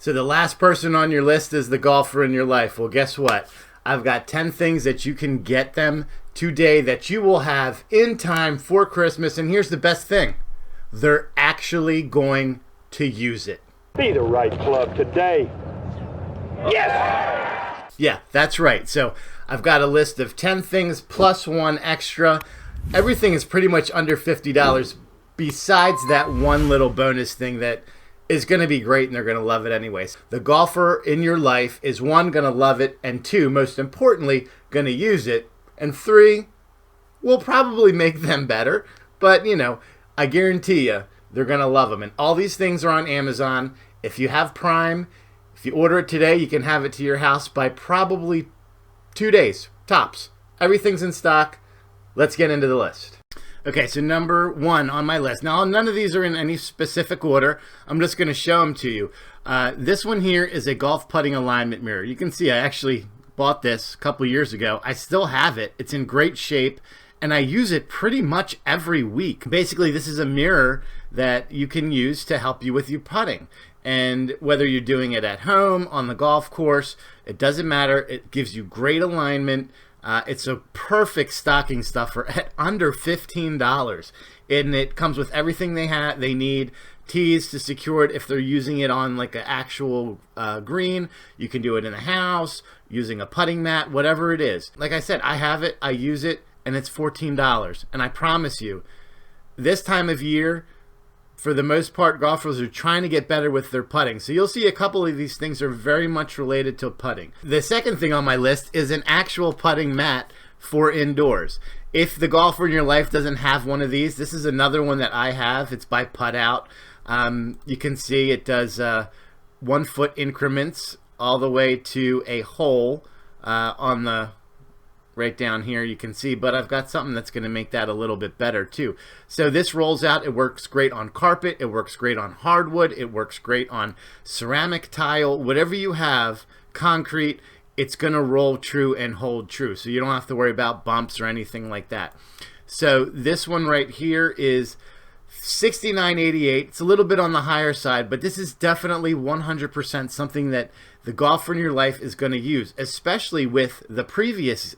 So the last person on your list is the golfer in your life. Well, guess what? I've got 10 things that you can get them today that you will have in time for Christmas. And here's the best thing. They're actually going to use it. Be the right club today. Yes! Yeah, that's right. So I've got a list of 10 things plus one extra. Everything is pretty much under $50 besides that one little bonus thing that is going to be great and they're going to love it anyways. The golfer in your life is one, going to love it, and two, most importantly, going to use it, and three, will probably make them better, but you know, I guarantee you they're going to love them. And all these things are on Amazon. If you have Prime, if you order it today, you can have it to your house by probably 2 days, tops. Everything's in stock. Let's get into the list. Okay, so number one on my list. Now, none of these are in any specific order. I'm just going to show them to you. This one here is a golf putting alignment mirror. You can see I actually bought this a couple years ago. I still have it. It's in great shape, and I use it pretty much every week. Basically, this is a mirror that you can use to help you with your putting. And whether you're doing it at home, on the golf course, it doesn't matter. It gives you great alignment. It's a perfect stocking stuffer at under $15, and it comes with everything they need. Tees to secure it if they're using it on like an actual green. You can do it in the house, using a putting mat, whatever it is. Like I said, I have it, I use it, and it's $14. And I promise you, this time of year, for the most part, golfers are trying to get better with their putting. So you'll see a couple of these things are very much related to putting. The second thing on my list is an actual putting mat for indoors. If the golfer in your life doesn't have one of these, this is another one that I have. It's by Putt Out. You can see it does 1 foot increments all the way to a hole on the right down here you can see, but I've got something that's going to make that a little bit better too. So this rolls out. It works great on carpet. It works great on hardwood. It works great on ceramic tile. Whatever you have, concrete, it's going to roll true and hold true. So you don't have to worry about bumps or anything like that. So this one right here is $69.88. It's a little bit on the higher side, but this is definitely 100% something that the golfer in your life is going to use, especially with the previous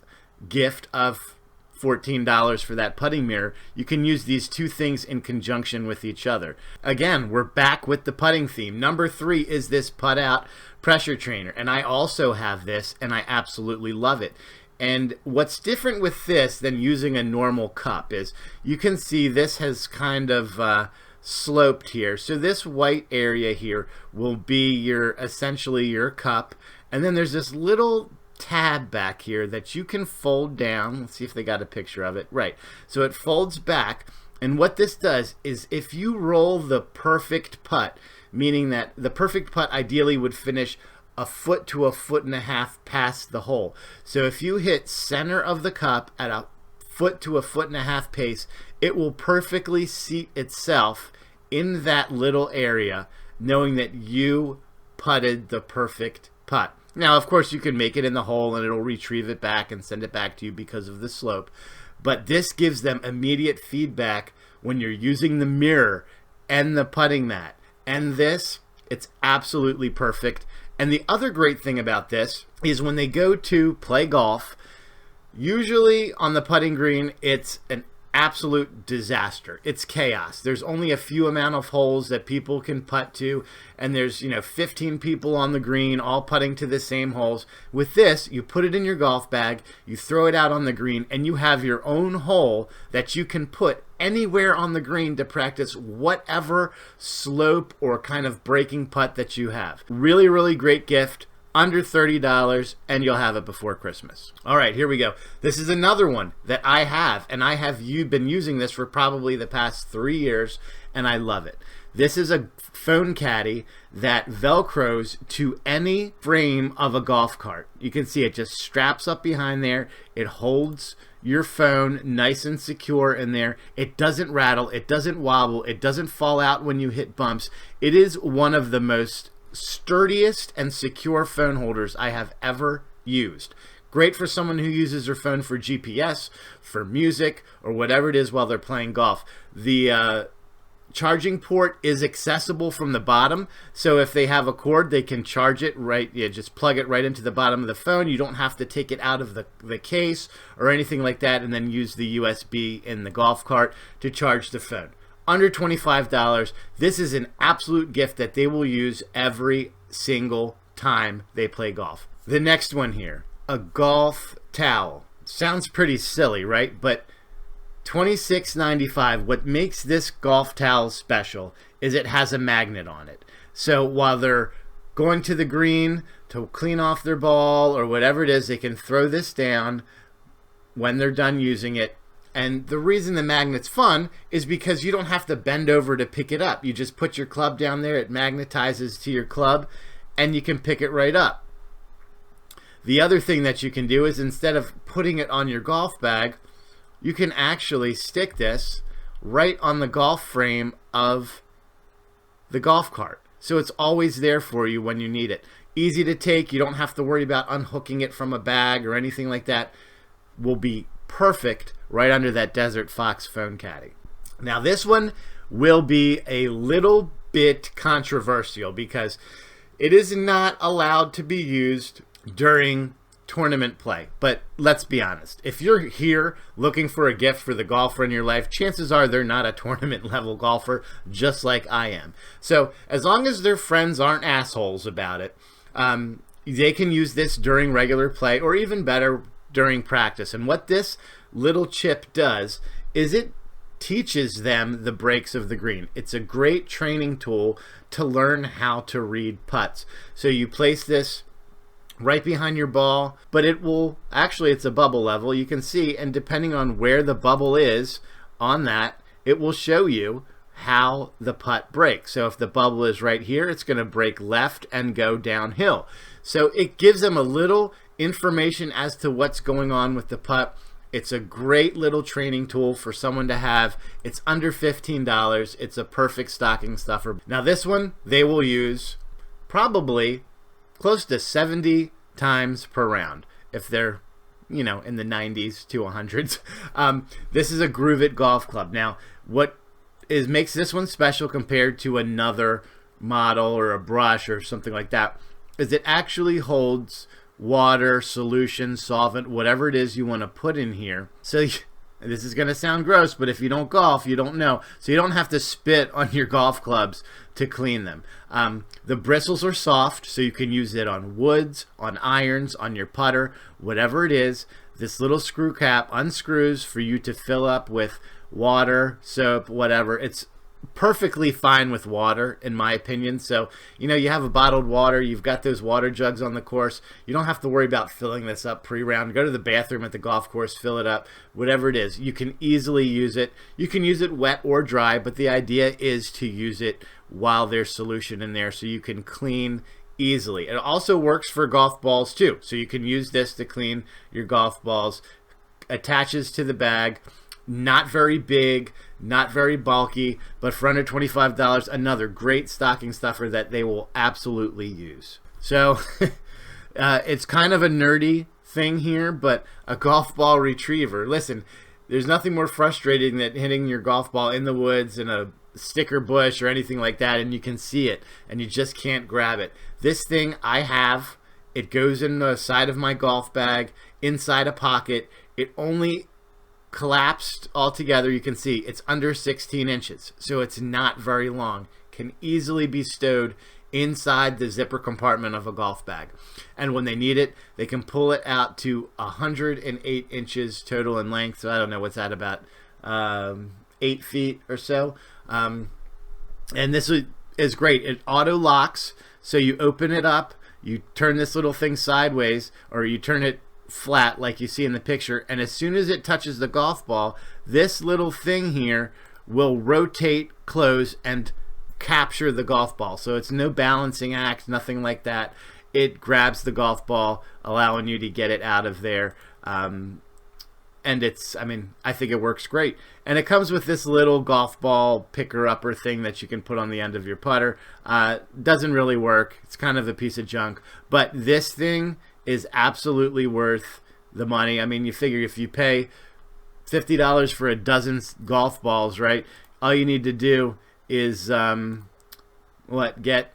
gift of $14 for that putting mirror. You can use these two things in conjunction with each other. Again, we're back with the putting theme. Number 3 is this Putt Out pressure trainer, and I also have this, and I absolutely love it. And what's different with this than using a normal cup is you can see this has kind of sloped here. So this white area here will be essentially your cup, and then there's this little tab back here that you can fold down. Let's see if they got a picture of it. Right. So it folds back, and what this does is if you roll the perfect putt, meaning that the perfect putt ideally would finish a foot to a foot and a half past the hole. So if you hit center of the cup at a foot to a foot and a half pace, it will perfectly seat itself in that little area, knowing that you putted the perfect putt. Now, of course, you can make it in the hole and it'll retrieve it back and send it back to you because of the slope. But this gives them immediate feedback when you're using the mirror and the putting mat. And this, it's absolutely perfect. And the other great thing about this is when they go to play golf, usually on the putting green, it's an absolute disaster. It's chaos. There's only a few amount of holes that people can putt to, and there's 15 people on the green all putting to the same holes. With this, you put it in your golf bag, you throw it out on the green, and you have your own hole that you can put anywhere on the green to practice whatever slope or kind of breaking putt that you have. Really, really great gift. Under $30, and you'll have it before Christmas. All right, here we go. This is another one that I have, and I have been using this for probably the past 3 years, and I love it. This is a phone caddy that velcros to any frame of a golf cart. You can see it just straps up behind there. It holds your phone nice and secure in there. It doesn't rattle. It doesn't wobble. It doesn't fall out when you hit bumps. It is one of the most sturdiest and secure phone holders I have ever used. Great for someone who uses their phone for GPS, for music, or whatever it is while they're playing golf. The charging port is accessible from the bottom. So if they have a cord, they can charge it right. Yeah, just plug it right into the bottom of the phone. You don't have to take it out of the case or anything like that and then use the USB in the golf cart to charge the phone. Under $25, this is an absolute gift that they will use every single time they play golf. The next one here, a golf towel. Sounds pretty silly, right? But $26.95. What makes this golf towel special is it has a magnet on it. So while they're going to the green to clean off their ball or whatever it is, they can throw this down when they're done using it. And the reason the magnet's fun is because you don't have to bend over to pick it up. You just put your club down there, it magnetizes to your club, and you can pick it right up. The other thing that you can do is instead of putting it on your golf bag, you can actually stick this right on the golf frame of the golf cart. So it's always there for you when you need it. Easy to take. You don't have to worry about unhooking it from a bag or anything like that. Will be perfect right under that Desert Fox phone caddy. Now this one will be a little bit controversial because it is not allowed to be used during tournament play. But let's be honest, if you're here looking for a gift for the golfer in your life, chances are they're not a tournament level golfer, just like I am. So as long as their friends aren't assholes about it, they can use this during regular play or even better during practice. And what this little chip does is it teaches them the breaks of the green. It's a great training tool to learn how to read putts. So you place this right behind your ball, but it will actually, it's a bubble level, you can see, and depending on where the bubble is on that, it will show you how the putt breaks. So if the bubble is right here, it's going to break left and go downhill. So it gives them a little information as to what's going on with the putt. It's a great little training tool for someone to have. It's under $15. It's a perfect stocking stuffer. Now this one they will use probably close to 70 times per round if they're, you know, in the 90s to 100s. This is a Groove It golf club. Now what makes this one special compared to another model or a brush or something like that is it actually holds water, solution, solvent, whatever it is you want to put in here. So this is going to sound gross, but if you don't golf, you don't know. So you don't have to spit on your golf clubs to clean them. The bristles are soft, so you can use it on woods, on irons, on your putter, whatever it is. This little screw cap unscrews for you to fill up with water, soap, whatever. It's perfectly fine with water, in my opinion. So, you know, you have a bottled water, you've got those water jugs on the course, you don't have to worry about filling this up pre-round. Go to the bathroom at the golf course, fill it up, whatever it is. You can easily use it. You can use it wet or dry, but the idea is to use it while there's solution in there so you can clean easily. It also works for golf balls too, so you can use this to clean your golf balls. Attaches to the bag. Not very big, not very bulky, but for under $25, another great stocking stuffer that they will absolutely use. So it's kind of a nerdy thing here, but a golf ball retriever. Listen, there's nothing more frustrating than hitting your golf ball in the woods in a sticker bush or anything like that, and you can see it and you just can't grab it. This thing I have, it goes in the side of my golf bag, inside a pocket. It only collapsed all together. You can see it's under 16 inches, so it's not very long. Can easily be stowed inside the zipper compartment of a golf bag, and when they need it, they can pull it out to 108 inches total in length. So I don't know what's that, about 8 feet or so. And this is great. It auto locks, so you open it up, you turn this little thing sideways, or you turn it flat like you see in the picture, and as soon as it touches the golf ball, this little thing here will rotate, close, and capture the golf ball. So it's no balancing act, nothing like that. It grabs the golf ball, allowing you to get it out of there. And it's, I mean, I think it works great. And it comes with this little golf ball picker-upper thing that you can put on the end of your putter. Doesn't really work. It's kind of a piece of junk. But this thing is absolutely worth the money. I mean, you figure if you pay $50 for a dozen golf balls, right? All you need to do is get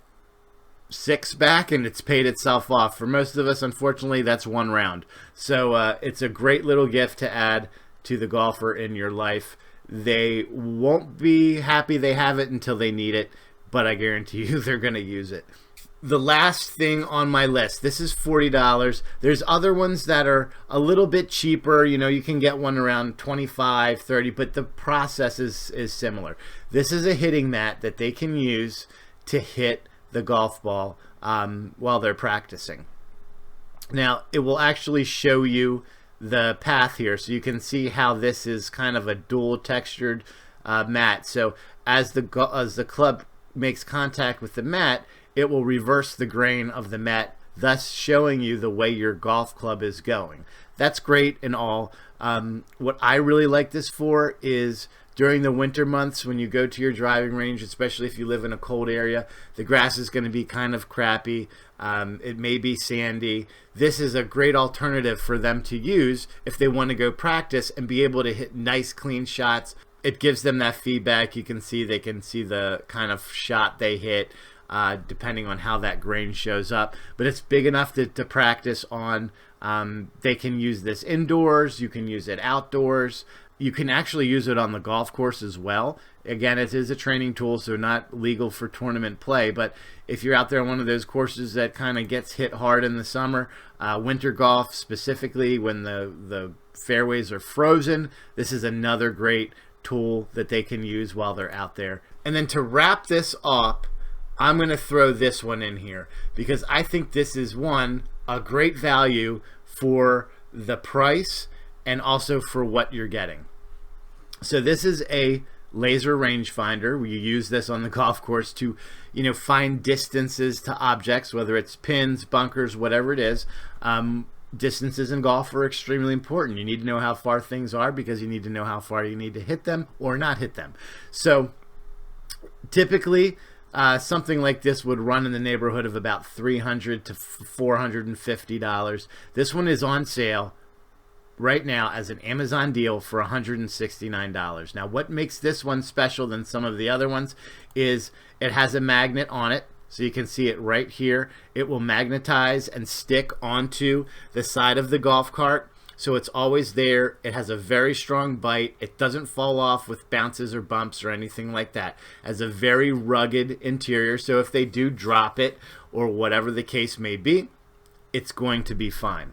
6 back and it's paid itself off. For most of us, unfortunately, that's 1 round. So it's a great little gift to add to the golfer in your life. They won't be happy they have it until they need it, but I guarantee you they're going to use it. The last thing on my list, this is $40. There's other ones that are a little bit cheaper. You know, you can get one around $25, $30, but the process is similar. This is a hitting mat that they can use to hit the golf ball while they're practicing. Now, it will actually show you the path here, so you can see how this is kind of a dual textured mat. So as the club makes contact with the mat, it will reverse the grain of the mat, thus showing you the way your golf club is going. That's great and all. What I really like this for is during the winter months when you go to your driving range, especially if you live in a cold area, the grass is going to be kind of crappy. It may be sandy. This is a great alternative for them to use if they want to go practice and be able to hit nice, clean shots. It gives them that feedback. You can see, they can see the kind of shot they hit, depending on how that grain shows up. But it's big enough to practice on. They can use this indoors. You can use it outdoors. You can actually use it on the golf course as well. Again, it is a training tool, so not legal for tournament play. But if you're out there on one of those courses that kind of gets hit hard in the summer, winter golf specifically, when the fairways are frozen, this is another great tool that they can use while they're out there. And then to wrap this up, I'm going to throw this one in here because I think this is a great value for the price and also for what you're getting. So this is a laser rangefinder. You use this on the golf course to, find distances to objects, whether it's pins, bunkers, whatever it is. Distances in golf are extremely important. You need to know how far things are because you need to know how far you need to hit them or not hit them. So typically, something like this would run in the neighborhood of about $300 to $450. This one is on sale right now as an Amazon deal for $169. Now, what makes this one special than some of the other ones is it has a magnet on it. So you can see it right here. It will magnetize and stick onto the side of the golf cart. So it's always there. It has a very strong bite. It doesn't fall off with bounces or bumps or anything like that. It has a very rugged interior. So if they do drop it or whatever the case may be, it's going to be fine.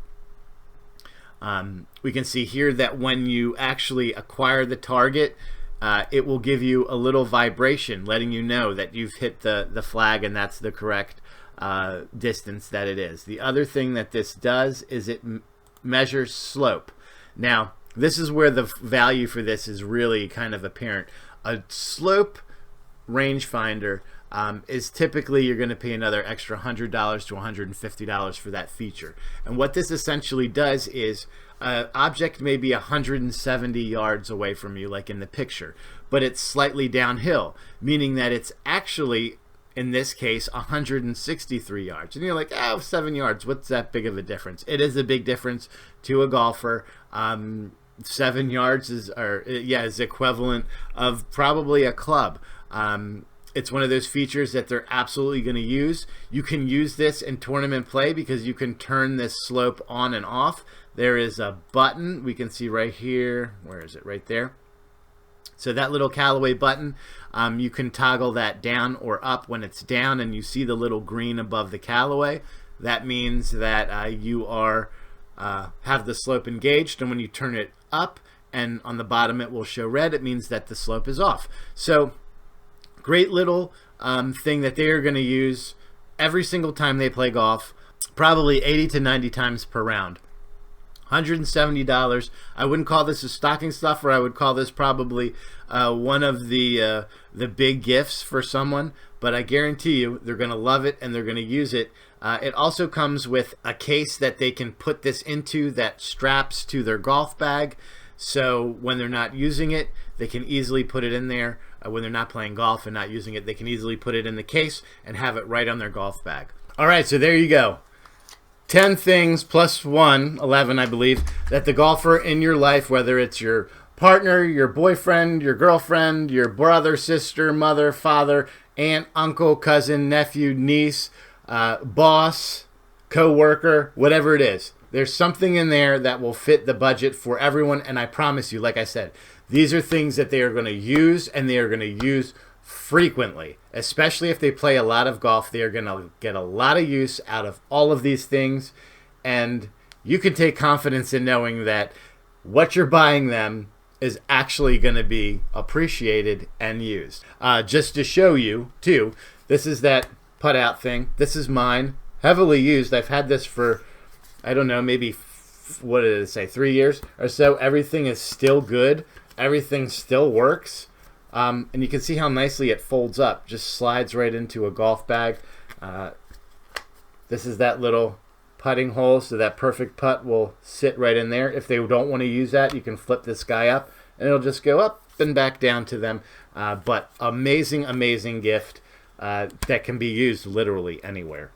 We can see here that when you actually acquire the target, it will give you a little vibration letting you know that you've hit the flag and that's the correct distance that it is. The other thing that this does is it measures slope. Now, this is where the value for this is really kind of apparent. A slope rangefinder is typically you're going to pay another extra $100 to $150 for that feature. And what this essentially does is an object may be 170 yards away from you, like in the picture, but it's slightly downhill, meaning that it's actually, in this case, 163 yards. And you're like, 7 yards, what's that big of a difference? It is a big difference to a golfer. 7 yards is equivalent of probably a club. It's one of those features that they're absolutely going to use. You can use this in tournament play because you can turn this slope on and off. There is a button we can see right here. Where is it? Right there. So that little Callaway button, you can toggle that down or up. When it's down and you see the little green above the Callaway, that means that you are have the slope engaged. And when you turn it up and on the bottom it will show red, it means that the slope is off. So great little thing that they are going to use every single time they play golf, probably 80 to 90 times per round. $170. I wouldn't call this a stocking stuffer. I would call this probably one of the big gifts for someone, but I guarantee you they're going to love it and they're going to use it. It also comes with a case that they can put this into that straps to their golf bag. So when they're not using it, they can easily put it in there. When they're not playing golf and not using it, they can easily put it in the case and have it right on their golf bag. All right, so there you go. 10 things plus 1, 11, I believe, that the golfer in your life, whether it's your partner, your boyfriend, your girlfriend, your brother, sister, mother, father, aunt, uncle, cousin, nephew, niece, boss, co-worker, whatever it is. There's something in there that will fit the budget for everyone, and I promise you, like I said, these are things that they are going to use, and they are going to use frequently. Especially if they play a lot of golf, they are going to get a lot of use out of all of these things, and you can take confidence in knowing that what you're buying them is actually going to be appreciated and used. Just to show you, too, this is that putt-out thing. This is mine, heavily used. I've had this for, I don't know, maybe, what did it say, 3 years or so. Everything is still good. Everything still works. And you can see how nicely it folds up. Just slides right into a golf bag. This is that little putting hole, so that perfect putt will sit right in there. If they don't want to use that, you can flip this guy up, and it'll just go up and back down to them. But amazing, amazing gift that can be used literally anywhere.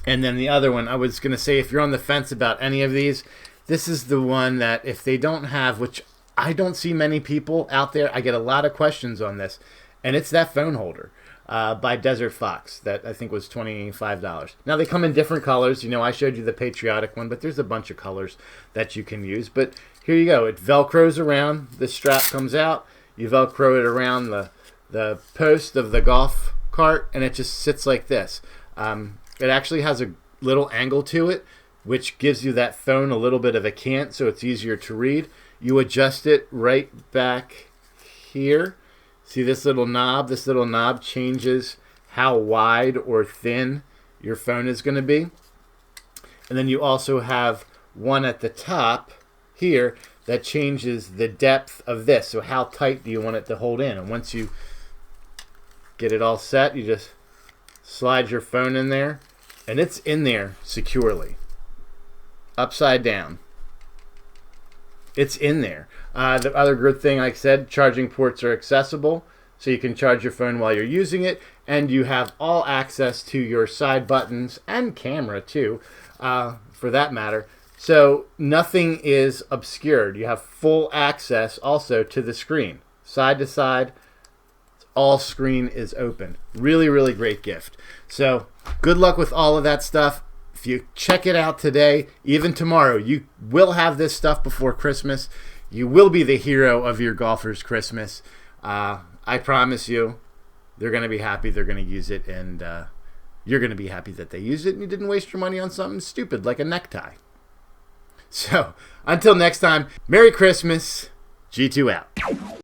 And then the other one, I was going to say, if you're on the fence about any of these, this is the one that if they don't have, which I don't see many people out there, I get a lot of questions on this, and it's that phone holder. By Desert Fox that I think was $25. Now they come in different colors. You know, I showed you the patriotic one, but there's a bunch of colors that you can use. But here you go. It Velcros around. The strap comes out. You Velcro it around the post of the golf cart, and it just sits like this. It actually has a little angle to it, which gives you that phone a little bit of a cant, so it's easier to read. You adjust it right back here. See this little knob? This little knob changes how wide or thin your phone is going to be. And then you also have one at the top here that changes the depth of this. So how tight do you want it to hold in? And once you get it all set, you just slide your phone in there, and it's in there securely. Upside down. It's in there. The other good thing, like I said, charging ports are accessible, so you can charge your phone while you're using it, and you have all access to your side buttons and camera too, for that matter. So nothing is obscured. You have full access also to the screen, side to side. All screen is open. Really, really great gift. So good luck with all of that stuff. If you check it out today, even tomorrow, you will have this stuff before Christmas. You will be the hero of your golfer's Christmas. I promise you, they're going to be happy. They're going to use it, and you're going to be happy that they used it, and you didn't waste your money on something stupid like a necktie. So, until next time, Merry Christmas. G2 out.